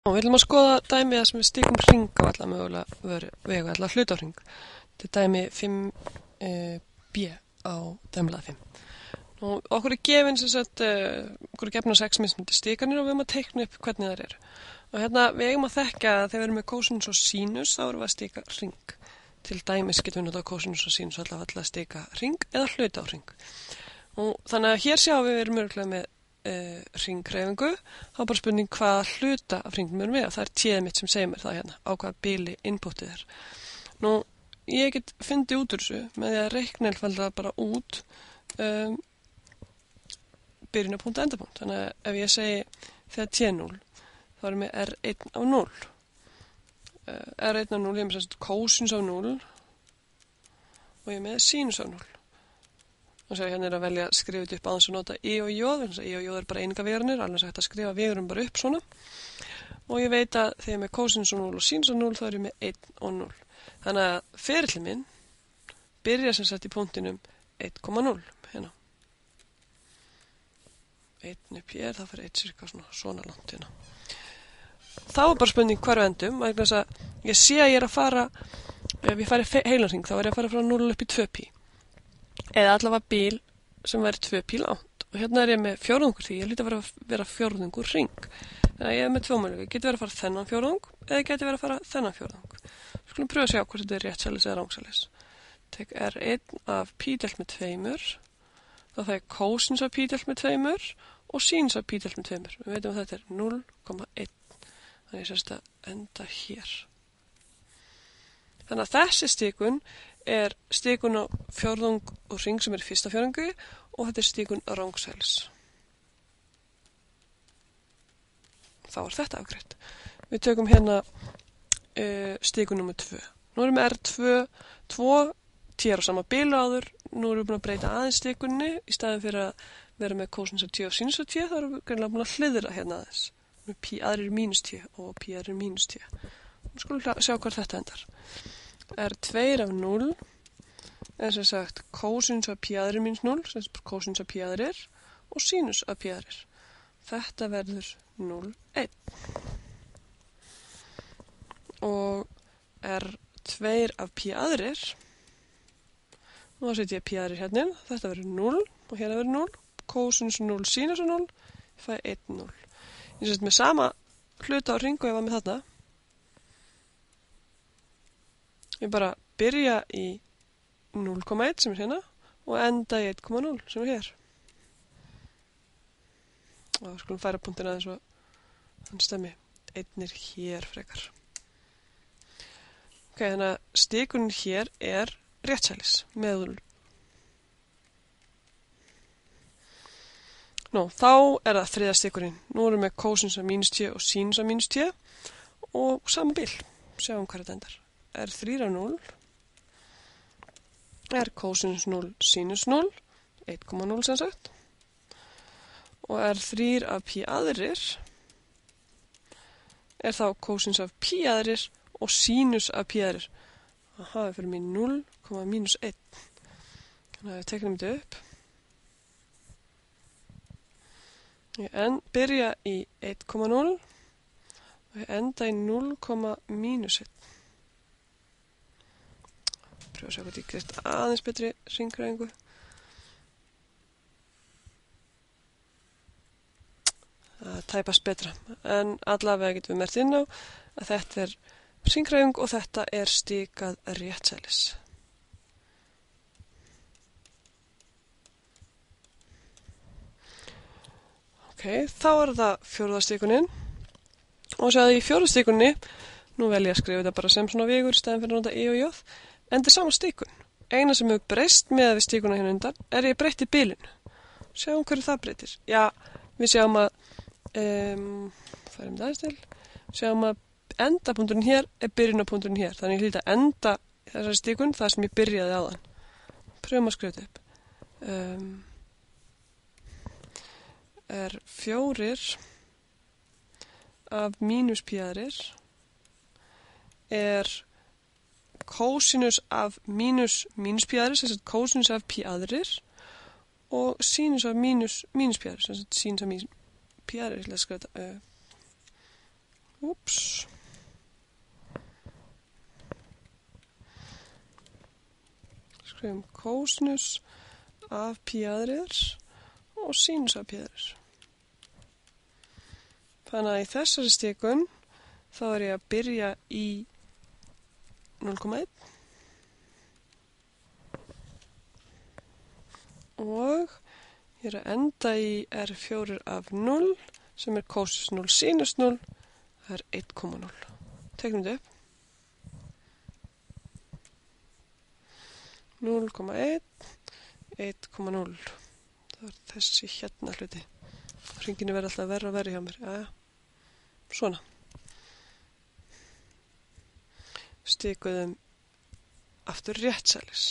Og við viljum að skoða dæmið sem við stíkum hring á alla mögulega vegu, alla hlutahring. Þetta er dæmi 5b á dæmilega 5. Nú, okkur er gefin okkur er gefna 6 mismunandi stíkanir og við erum að teikna upp hvernig þær eru. Og hérna við eigum að þekka að þegar við erum með kósinus og sínus þá erum við að stíka hring. Til dæmis getum við notað kósinus og sínus allavega að stíka hring eða hlutahring. Og þannig að hér sjáum við erum örgulega með hringhreyfingu, þá bara spurning hvaða hluta af hringnum erum við og það er téð mitt sem segir mér það hérna á hvaða bili inputið er. Nú, ég get fundið út úr þessu með því að reikna einfaldlega bara út byrjunarpunkt og endapunkt. Þannig að ef ég segi þegar T0 þá erum við R1 af 0. R1 af 0 ég er með kósinus af 0 og ég er með sínus af 0. Og svo hérna er að velja að skrifa þetta upp á þess að nota I og J, þannig að I og J er bara einingavegarnir, alveg sagt að skrifa vegurum bara upp svona. Og ég veit að þegar ég er með kósinus og 0 og sínus og 0 þá er ég með 1 og 0. Þannig að ferillinn minn byrjar sem sagt í punktinum 1,0 hérna. 1 upp hér, það fyrir 1 cirka svona langt hérna. Þá er bara spurning hvar við endum, vegna þess að ég sé að ég er að fara, ef ég fari heilanhring þá er ég að fara frá 0 upp í 2π. Eða allavega bíl sem væri 2π langt. Og hérna er ég með fjórðungur því ég hlýt að vera fjórðungur hring. Þannig að ég er með 2 möguleika. Ég geti verið að fara þennan fjórðung eða ég geti verið að fara þennan fjórðung. Við skulum pröfa að sjá hvort þetta er réttsælis eða rangsælis. Tek R1 af π deilt með 2. Þá það er kósinus af π deilt með 2 og sínus af π deilt með 2. Við veitum að þetta er 0,1. Þannig ég sérst að enda hér. Þannig að þessi stikun er stikun á fjórðung og hring sem er fyrsta fjórðungi og þetta er stikun rangsælis. Þá er þetta afgreitt. Við tökum hérna stikun nr. 2. Nú erum við R2, 2 tér á sama bílu áður. Nú erum við búin að breyta aðeins stikunni í staðin fyrir að vera með kósinus af t og sínus af t. Þá erum við greinlega búin að hliðra hérna aðeins. P aðrir mínus t og P aðrir mínus t. Nú skulum sjá hvað þetta endar. R2 af 0 er sem sagt kósinus af p aðrir mínus 0, sem sagt kósinus af p aðrir og sínus af p aðrir. Þetta verður 0, 1. Og R2 af p aðrir, nú setjum ég p aðrir hérna, þetta verður 0 og hérna verður 0, kósinus 0, sínus 0, ég fæ 1, 0. Ég set með sama hluta á hring og ég var með þarna. Ég bara byrja í 0,1 sem er hérna og enda í 1,0 sem er hér. Og við skulum færa punktin aðeins og hann stemmi. 1 er hér frekar. Ok, þannig að stikunin hér er réttsælis með 0. Nú, þá er það þriðja stikurinn. Nú erum við kósinus af mínus t og sínus af mínus t og sama bíl. Sjáum hvað þetta endar. R3 af 0 er kósinus 0, sínus 0, 1,0 sem sagt. Og R3 af p aðrir er þá kósinus af p aðrir og sínus af p aðrir. Aha, við fyrir mér 0,-1. Þannig að við teknum þetta upp. Ég byrja í 1,0 og ég enda í 0,-1. Pröfa að sjá hvað ég gert aðeins betri hringræðingu. Það tæpast betra. En allavega getum við merkt inn á að þetta er hringræðing og þetta er stikað réttsælis. Ok, þá er það fjórða stikunin. Og sjáðu í fjórða stikunni, nú vel ég að skrifa þetta bara sem svona vegur í staðin fyrir að nota I og J. En þetta er sama stikun. Eina sem hefur breyst með við stikuna hérna undan er ég breytti bilinu. Sjáum hverju það breytir. Já, við sjáum að færum það aðeins til. Sjáum að endapunkturinn hér er byrjunarpunkturinn hér. Þannig ég hlýt að enda þessari stikun þar sem ég byrjaði áðan. Pröfum að skrifa þetta upp. Er 4 af mínus p aðrir er kósinus af mínus p aðrir, sem sagt kósinus af p aðrir og sínus af mínus p aðrir, sem sagt sínus af mínus p aðrir. Ég ætla að skrifa þetta Úps. Skrifum kosinus af pi aðrir og sínus af pi aðrir. Þannig að í þessari stikun þá er ég að byrja í 0,1 og ég er að enda í R4 af 0 sem er kosinus 0 sínus 0, það er 1,0. Tegnum þetta upp. 0,1, 1,0. Það er þessi hérna hluti. Hringinu verður alltaf verra og verri hjá mér. Jæja. Svona. Stikuðum aftur réttsælis.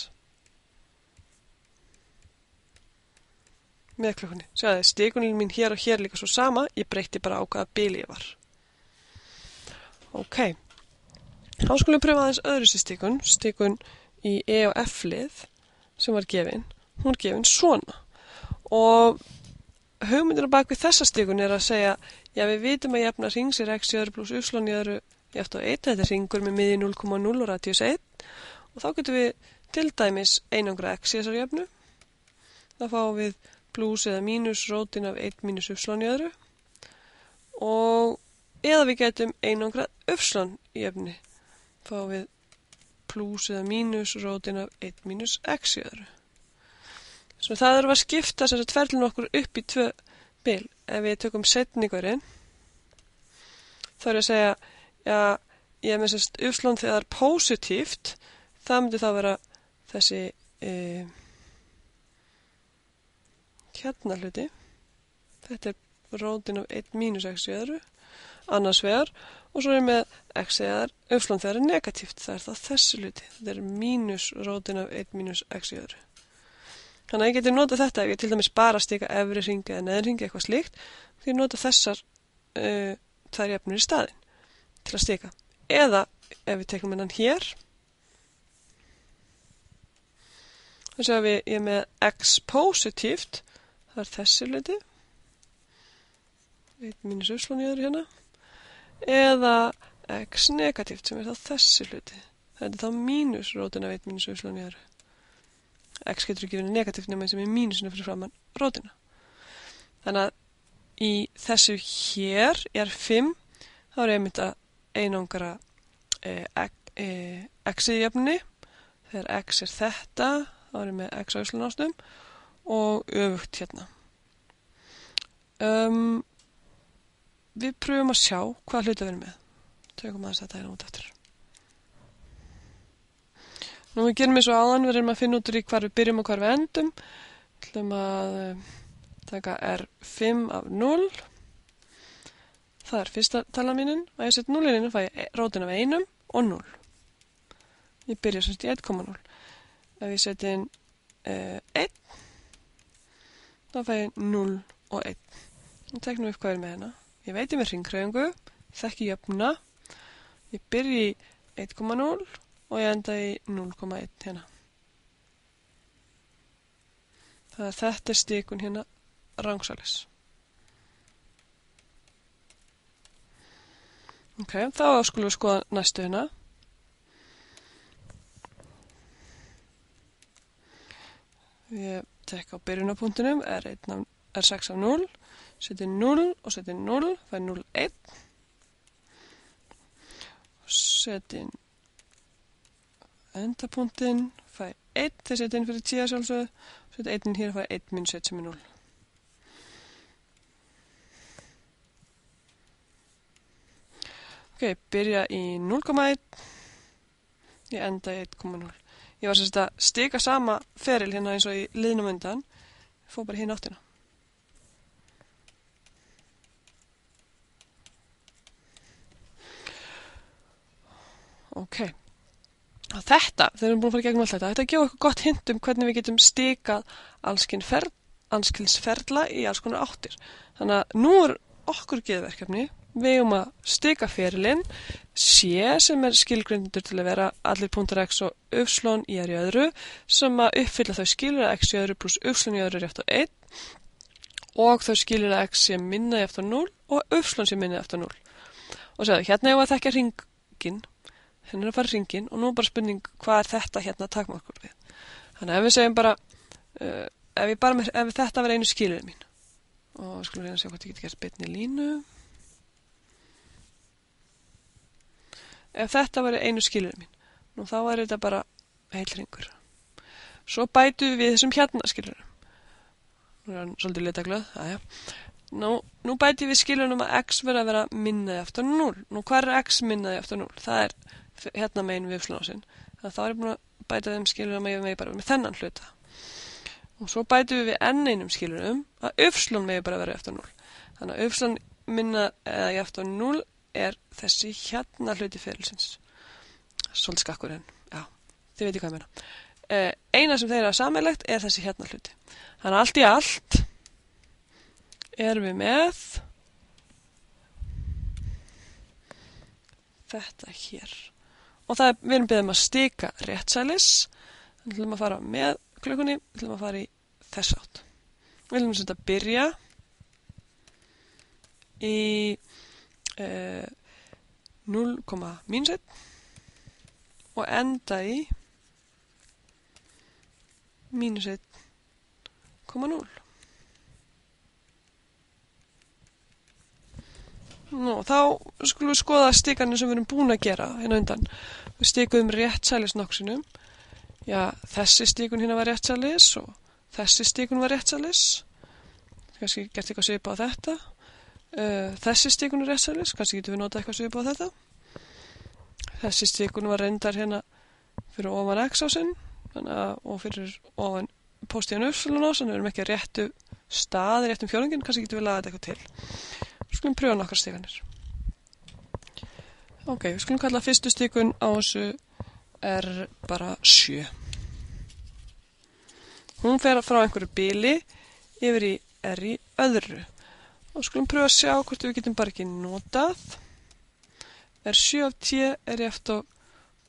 Með klukkunni. Sjáðu, stikunin mín hér og hér líka svo sama. Ég breytti bara á hvaða bili ég var. Ok. Þá skulum við pröfa aðeins öðru sér stikun. Stikun í E og F-lið sem var gefin. Hún er gefin svona. Og hugmyndin á bak við þessa stikun er að segja, já við vitum að jafna rings er x í öðru pluss y í öðru jafnt á 1. Þetta er ringur með miði 0,0 og radíus 1. Og þá getum við til dæmis einangra x í þessari jöfnu. Þá fáum við plus eða mínus rótin af 1 mínus y í öðru. Og eða við getum einangra y í jöfni. Fáum við plus eða mínus rótin af 1 mínus x í öðru. Svo það eru að skipta þess að ferlinu okkur upp í 2 bil. Ef við tökum setningurinn, þá er ég að segja, já, ég er með sérst y þegar það er positíft, það myndi þá vera þessi hérna hluti. Þetta er rótin af 1 mínus x í öðru, annars vegar, og svo er ég með x eða y þegar það er negatíft, það er þá þessi hluti. Þetta er mínus rótin af 1 mínus x í öðru. Þannig að ég geti notað þetta ef ég til dæmis bara stika efri hringi eða neðri hringi eitthvað slíkt, því ég nota þessar tvær jöfnur í staðinn til að stika. Eða ef við tekum hennan hér, þá séum við ég er með x positíft, það er þessi hluti, 1 mínus y í öðru hérna, eða x negatíft sem er þá þessi hluti. Þetta er þá mínus rótin af 1 mínus y í öðru. X getur ekki verið negatíft nema sem er mínusinu fyrir framann rótina. Þannig að í þessu hér er 5, þá er einmitt að einangra x í jöfnunni. Þegar x er þetta, þá er ég með x á ásnum og öfugt hérna. Við pröfum að sjá hvað hluti við erum með. Tökum aðeins þetta hérna út eftir. Nú við gerum eins og áðan, við erum að finna út úr í hvar við byrjum og hvar við endum. Við ætlum að taka R5 af 0. Það er fyrsta talan mínin. Og ég set 0 inn og fæ ég rótin af 1 og 0. Ég byrja semst í 1,0. Ef ég set inn 1, þá fæ ég 0 og 1. Nú teknum við upp hvað er með hérna. Ég veit ég með hringhreyfingu, þekki jöfnuna. Ég byrja í 1,0. Og ég enda í 0,1 hérna. Það er þetta stikun hérna rangsælis. Ok, þá skulum við skoða næstu hérna. Ég tek á byrjunarpunktinum, R6 af 0, seti 0 og seti 0, fæ 0, 1. Seti endapunktinn, fæ 1, þeir setja inn fyrir 10 sjálfsögðu, setja 1 inn hér og fæ 1 minus 1 sem er 0. Ok, byrja í 0,1, ég enda í 1,0. Ég var sérst að stika sama feril hérna eins og í liðnum undan, ég fór bara hérna áttina. Ok. Þetta, þegar við erum búin að fara í gegnum allt þetta gefa okkur gott hint hvernig við getum stikað allskyns ferla í alls konar áttir. Þannig að nú er okkur geðverkefni, við eigum að stika ferilinn, C sem er skilgreindur til að vera allir punktar x og y í r í öðru, sem að uppfylla þau skilur að x í öðru pluss y í öðru er jafnt á 1, og þau skilur að x sé minna jafnt á 0 og y sé minna jafnt á 0. og segja, hérna er að þekka hringinn, hérna er að fara hringinn og nú bara spurning hvað er þetta hérna takmarkur við. Þannig að ef við segjum bara, ef þetta var einu skilyrði mín, og skulum reyna að sjá hvort ég geti gert beinni línu. Ef þetta var einu skilyrði mín, nú þá er þetta bara heil hringur. Svo bætum við þessum hérna skilyrðum. Nú er hann svolítið litaglöð, aðja. Nú bætum við skilyrðum að x verða að vera minnaði aftur 0. Nú hvað er x minnaði aftur 0? Það er hérna megin við uppslunásinn. Þannig að þá er ég búin að bæta þeim skilyrðum að ég megi bara með þennan hluta. Og svo bætum við enn einum skilyrðum að uppslun megi bara vera eftir 0. Þannig að uppslun minnaði aftur 0 er þessi hérna hluti ferilsins. Svolítið skakkur en, já, þið veitir hvað ég meina. Eina sem þeir eru sameiginlegt er þessi hérna hluti. Þannig að allt í allt erum við með þetta hér. Og við erum beðið að stika réttsælis. Við ætlum að fara með klukkunni, við ætlum að fara í þess átt. Við ætlum að setja byrja í 0,-1 og enda í -1,0. Nú, þá skulum við skoða stikanir sem við erum búin að gera hérna undan. Við stikuðum réttsælis nokksinum. Já, þessi stikun hérna var réttsælis og þessi stikun var réttsælis. Kannski gert eitthvað svipað á þetta. Þessi stikun er réttsælis, kannski getum við notað eitthvað svipað á þetta. Þessi stikun var reyndar hérna fyrir ofan x-ásinn og fyrir ofan póstíðan uppsölunás, þannig að við erum ekki að réttu staði, réttum fjórðunginn, kannski getum við lagað þetta eitthvað til. Við skulum pröfa nokkar stikanir. Ok, við skulum kalla fyrstu stikun á þessu er bara 7. Hún fer frá einhverju bili yfir í er í öðru. Og skulum pröfa að sjá hvort við getum bara ekki notað. Er 7 af t er rétt á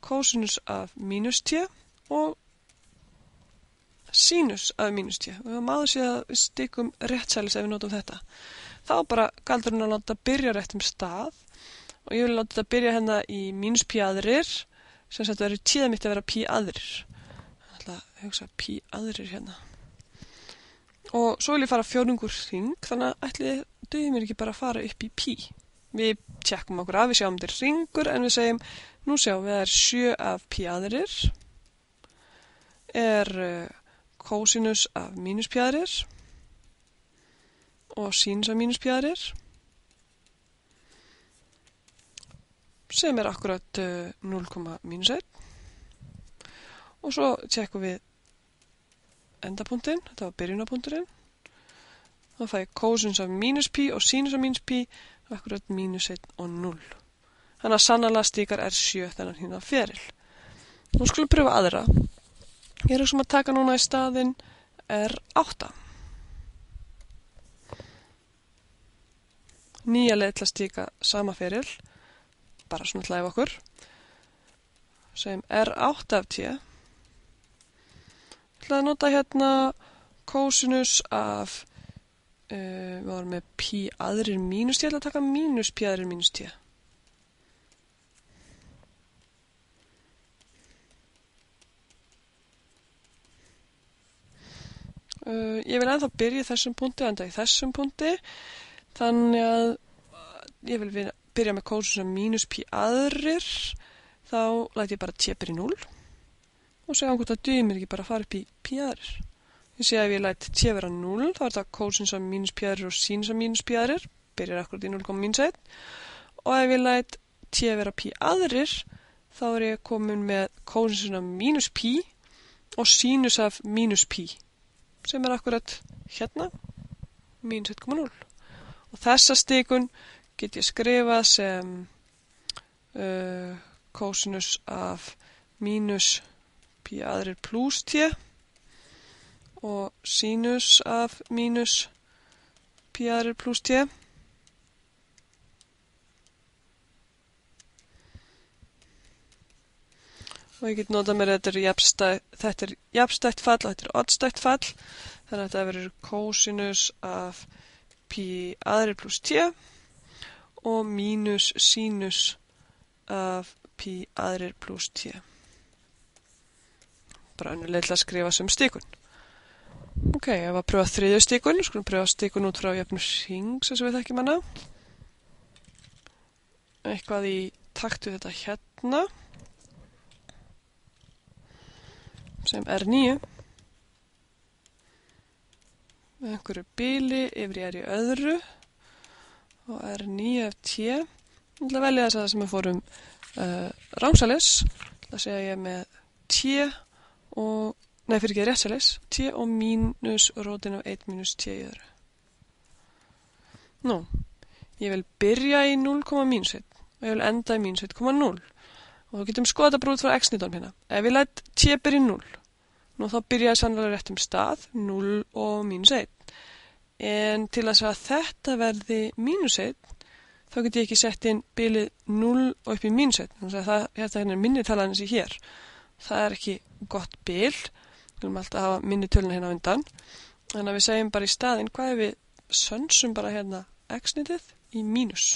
kosinus af mínus t og sínus af mínus t. Og við máðum séð að við stikum réttsælis ef við notum þetta. Þá bara galdurinn að láta byrja réttum stað og ég vil láta þetta byrja hérna í mínus pi aðrir sem sagt verður tíða mitt að vera pi aðrir. Þannig að hugsa pi aðrir hérna. Og svo vil ég fara fjórðungur hring, þannig að ætli dugir mér ekki bara að fara upp í pi. Við tjekkum okkur af, við sjáum þetta er hringur en við segjum, nú sjáum við að það er 7 af pi aðrir er kosinus af mínus pi aðrir og sínus af mínus pi aðrir sem er akkurat 0,-1 og svo tjekkum við endapunktinn, þetta var byrjunapunkturinn. Þá fæ ég kosinus af mínus pi og sínus af mínus pi akkurat -1 og 0. Þannig að sannarlega stikar R7 þennan hérna feril. Nú skulum pröfa aðra. Ég er að taka núna í staðinn R8. Nýja leið til að stika sama feril. Bara svona til að æfa okkur. Segjum R8 af t. Ég ætla að nota hérna kosinus af við varum með pi aðrir mínus t. Ég ætla að taka mínus pi aðrir mínus t. Ég vil ennþá byrja í þessum punkti, enda í þessum punkti. Þannig að ég vil byrja með kosinus af mínus pi aðrir. Þá læt ég bara t byrja í 0. Og segja hvort það dugir mér ekki bara að fara upp í pi aðrir. Ég sé að ef ég læt t vera 0, þá er þetta kosinus af mínus pi aðrir og sínus af mínus pi aðrir. Byrjar akkurat í 0,-1. Og ef ég læt t vera pi aðrir, þá er ég komin með kosinus af mínus pi og sínus af mínus pi. Sem er akkurat hérna, mínus 1,0. Og þessa stikun get ég skrifað sem kosinus af mínus pi aðrir plus t og sínus af mínus pi aðrir plus t. Og ég get notað mér að þetta er jafnstætt fall og þetta er oddstætt fall. Þannig að þetta verður kosinus af pi aðrir plus t og mínus sínus af pi aðrir pluss t. Bara önnur leið til að skrifa sem stikun. Ok, ef að pröfa þriðju stikun, skulum pröfa stikun út frá jöfnu hrings, þess að við þekkjum hana. Eitthvað í takt við þetta hérna, sem er 9. Með einhverju bili yfir í öðru, og er 9 af t. Ég ætla að velja þess að það sem við fórum rámsalis. Ég ætla að segja ég með t og, nei fyrir ekki réttsalis, t og mínus rótin af 1 mínus t í öðru. Nú, ég vil byrja í 0, mínus 1 og ég vil enda í mínus 1,0. Og þá getum skoða þetta bara út frá x-nýton hérna. Ef ég læt t byrja í 0, nú þá byrja ég sannlega réttum stað, 0 og mínus 1. En til að þetta verði mínus 1, þá get ég ekki sett inn bilið 0 og upp í mínus 1. Þannig að þetta hérna er minni talan eins og hér. Það er ekki gott bil. Við viljum alltaf hafa minni töluna hérna á undan. Þannig að við segjum bara í staðinn, hvað ef við sönsum bara hérna x-nýtið í mínus.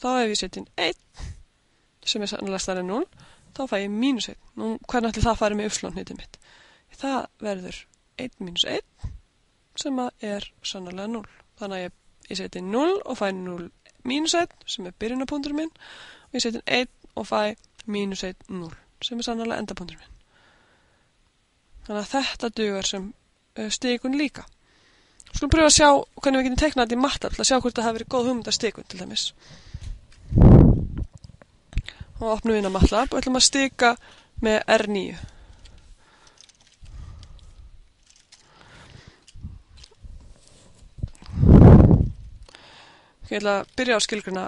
Þá ef ég sett inn 1, sem er sannlega stærri en 0, þá fæ ég mínus 1. Nú, hvernig ætli það farið með uppslónitið mitt? Það verður 1 mínus 1, sem er sannlega 0. Þannig að ég seti 0 og fæ 0 mínus 1, sem er byrjunapunktur minn, og ég seti 1 og fæ mínus 1, 0, sem er sannlega endapunktur minn. Þannig að þetta dugar sem stikun líka. Skulum pröfa að sjá hvernig við getum teiknað þetta í MATLAB til að sjá hvort það hafi verið góð hugmynd að stikun til dæmis. Og opnum við inn á MATLAB og ætlum að stika með R9. Ég ætla að byrja á að skilgreina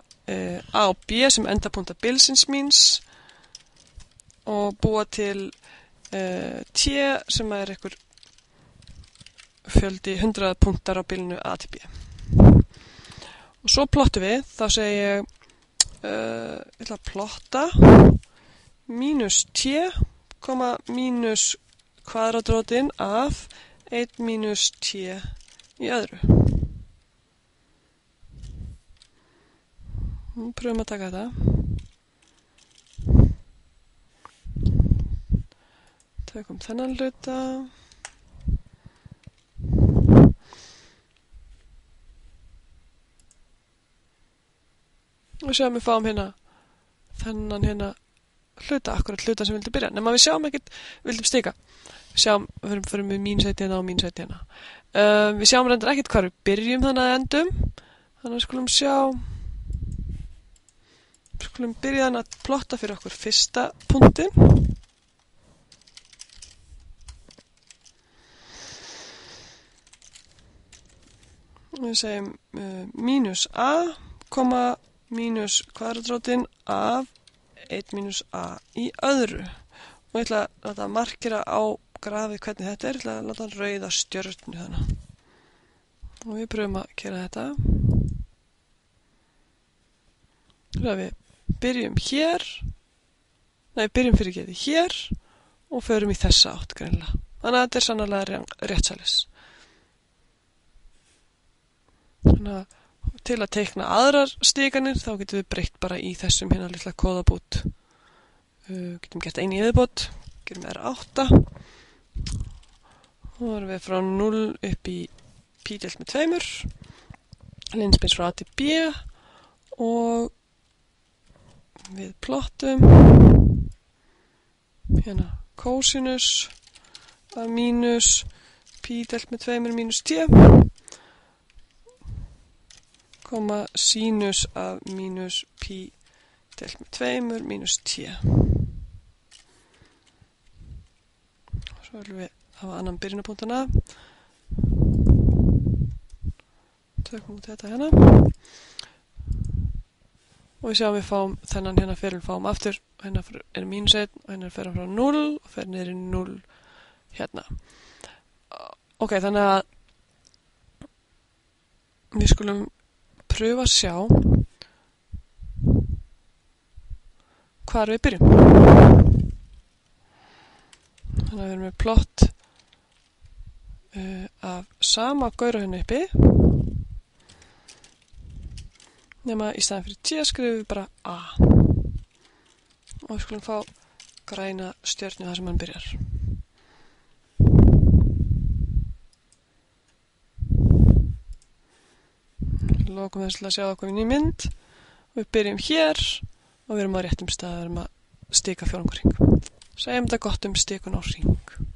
A og B sem endapunkta bilsins míns og búa til T sem er einhver fjöldi 100 punktar á bilinu A til B. Og svo plottum við, þá segi ég ætla að plotta mínus T, mínus kvadratrótin af 1 mínus T í öðru. Nú pröfum að taka þetta. Tökum þennan hluta. Og sjáum við fáum hérna þennan hérna hluta, akkurat hluta sem við vildum byrja. Nefnum að við sjáum ekkert, við vildum stika. Við sjáum, við fyrir með mínus 1 hérna og mínus 1 hérna. Við sjáum reyndar ekkert hvar við byrjum þannig að endum. Þannig að skulum sjá. Skulum byrja þannig að plotta fyrir okkur fyrsta punktinn. Við segjum mínus A, mínus kvadratrótin af 1 mínus A í öðru. Og ég ætla að láta markera á grafið hvernig þetta er. Ég ætla að láta rauða stjörnu þannig. Og við pröfum að gera þetta. Þannig að við byrjum hér. Nei, byrjum fyrir getið hér og förum í þessa átt greinilega. Þannig að þetta er sannarlega réttsalis. Þannig að til að teikna aðrar stiganir þá getum við breytt bara í þessum hérna litla kóðabút. Getum gert einu í viðbót, gerum R8. Þá erum við frá 0 upp í pi deilt með 2. Linsbyrns frá A til B og við plottum hérna kosinus af mínus pi deilt með 2 mínus t. Sínus af mínus pi deilt með 2 mínus t. Svo viljum við hafa annan byrjunapunktana. Tökum út þetta hérna. Og við sjáum við fáum þennan hérna fyrir fáum aftur. Hérna er mínus 1 og hérna fer hann frá 0 og fer niður í 0 hérna. Ok, þannig að við skulum pröfa að sjá hvar við byrjum. Þannig að við erum með plott af sama gaura hérna uppi. nema í staðan fyrir T skrifum við bara A. Og við skulum fá græna stjörnu þar sem hann byrjar. Lokum þess til að sjá okkur inn í mynd. Við byrjum hér og við erum á réttum stað, við erum að stika fjórðungahring. Segjum þetta gott stikun á hring.